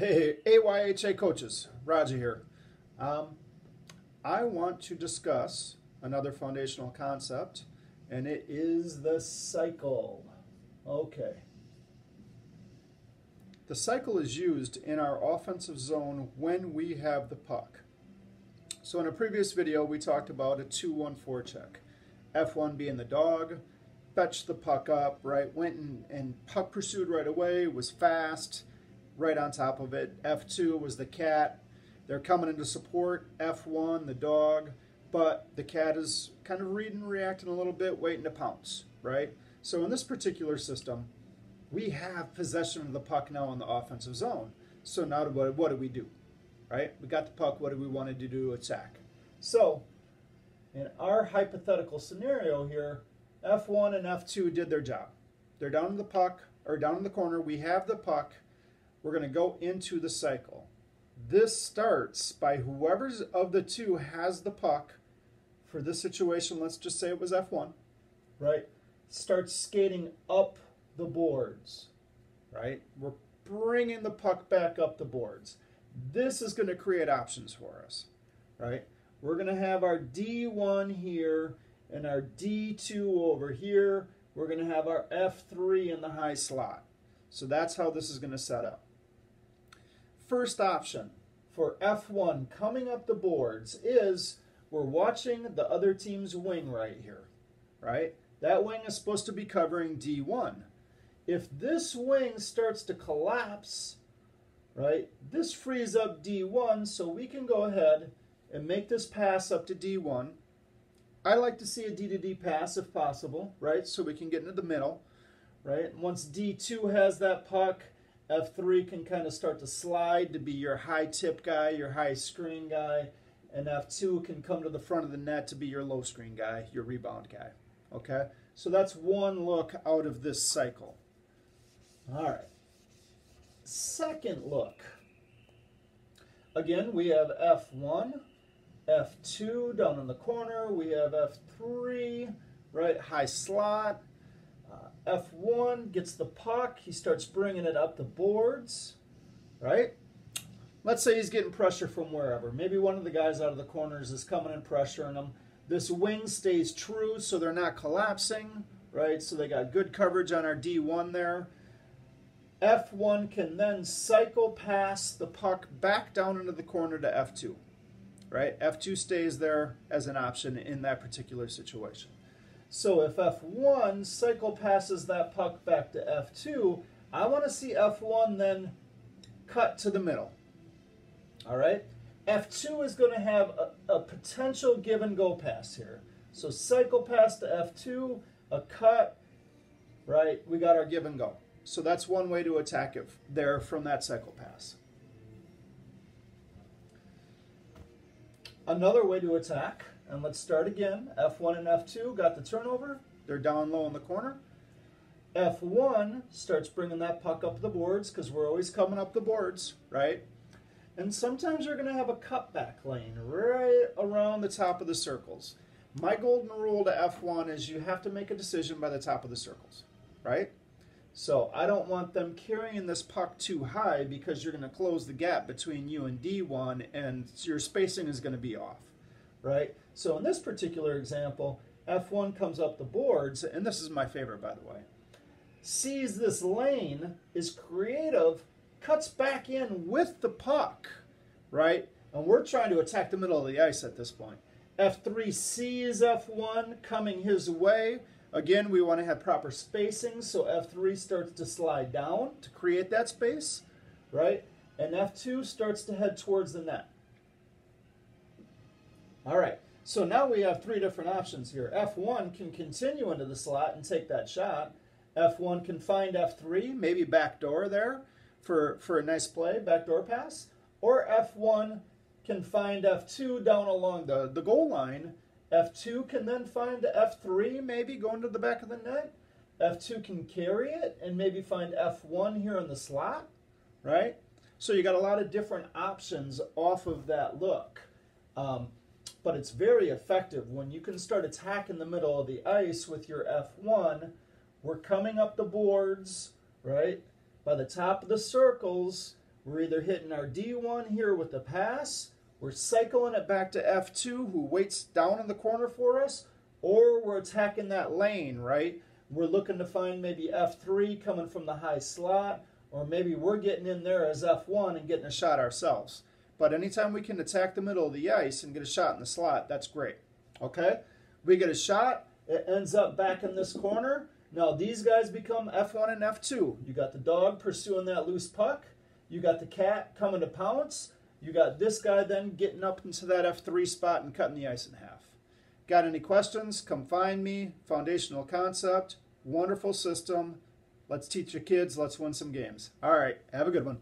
Hey, AYHA coaches, Raja here. I want to discuss another foundational concept, and it is the cycle. Okay. The cycle is used in our offensive zone when we have the puck. So in a previous video, we talked about a 2-1 forecheck. F1 being the dog, fetched the puck up, right? Went and puck pursued right away, was fast, right on top of it. F2 was the cat. They're coming into support. F1, the dog, but the cat is kind of reading and reacting a little bit, waiting to pounce, right? So in this particular system, we have possession of the puck now in the offensive zone. So now what do we do, right? We got the puck. What do we want to do to attack? So in our hypothetical scenario here, F1 and F2 did their job. They're down in the puck, or down in the corner. We have the puck. We're going to go into the cycle. This starts by whoever of the two has the puck. For this situation, let's just say it was F1, right? Starts skating up the boards, right? We're bringing the puck back up the boards. This is going to create options for us, right? We're going to have our D1 here and our D2 over here. We're going to have our F3 in the high slot. So that's how this is going to set up. First option for F1 coming up the boards is we're watching the other team's wing right here, right? That wing is supposed to be covering D1. If this wing starts to collapse, right, this frees up D1, so we can go ahead and make this pass up to D1. I like to see a D to D pass if possible, right, so we can get into the middle, right? And once D2 has that puck, F3 can kind of start to slide to be your high tip guy, your high screen guy, and F2 can come to the front of the net to be your low screen guy, your rebound guy. Okay? So that's one look out of this cycle. All right. Second look. Again, we have F1, F2 down in the corner. We have F3, right, high slot. F1 gets the puck. He starts bringing it up the boards, right? Let's say he's getting pressure from wherever. Maybe one of the guys out of the corners is coming and pressuring him. This wing stays true, so they're not collapsing, right? So they got good coverage on our D1 there. F1 can then cycle past the puck back down into the corner to F2, right? F2 stays there as an option in that particular situation. So if F1 cycle passes that puck back to F2, I want to see F1 then cut to the middle. All right? F2 is going to have a potential give and go pass here. So cycle pass to F2, a cut, right? We got our give and go. So that's one way to attack it there from that cycle pass. Another way to attack, and let's start again. F1 and F2 got the turnover. They're down low in the corner. F1 starts bringing that puck up the boards because we're always coming up the boards, right? And sometimes you're going to have a cutback lane right around the top of the circles. My golden rule to F1 is you have to make a decision by the top of the circles, right? So I don't want them carrying this puck too high because you're going to close the gap between you and D1 and your spacing is going to be off, right? So in this particular example, F1 comes up the boards, and this is my favorite, by the way, sees this lane, is creative, cuts back in with the puck, right? And we're trying to attack the middle of the ice at this point. F3 sees F1 coming his way. Again, we want to have proper spacing, so F3 starts to slide down to create that space, right? And F2 starts to head towards the net. All right, so now we have three different options here. F1 can continue into the slot and take that shot. F1 can find F3, maybe backdoor there for a nice play, backdoor pass. Or F1 can find F2 down along the goal line. F2 can then find F3, maybe going to the back of the net. F2 can carry it and maybe find F1 here in the slot, right? So you got a lot of different options off of that look. But it's very effective when you can start attacking the middle of the ice with your F1. We're coming up the boards, right? By the top of the circles, We're either hitting our D1 here with the pass, we're cycling it back to F2, who waits down in the corner for us, or we're attacking that lane, right? We're looking to find maybe F3 coming from the high slot, or maybe we're getting in there as F1 and getting a shot ourselves. But anytime we can attack the middle of the ice and get a shot in the slot, that's great. Okay? We get a shot, it ends up back in this corner. Now these guys become F1 and F2. You got the dog pursuing that loose puck. You got the cat coming to pounce. You got this guy then getting up into that F3 spot and cutting the ice in half. Got any questions? Come find me. Foundational concept. Wonderful system. Let's teach your kids. Let's win some games. All right. Have a good one.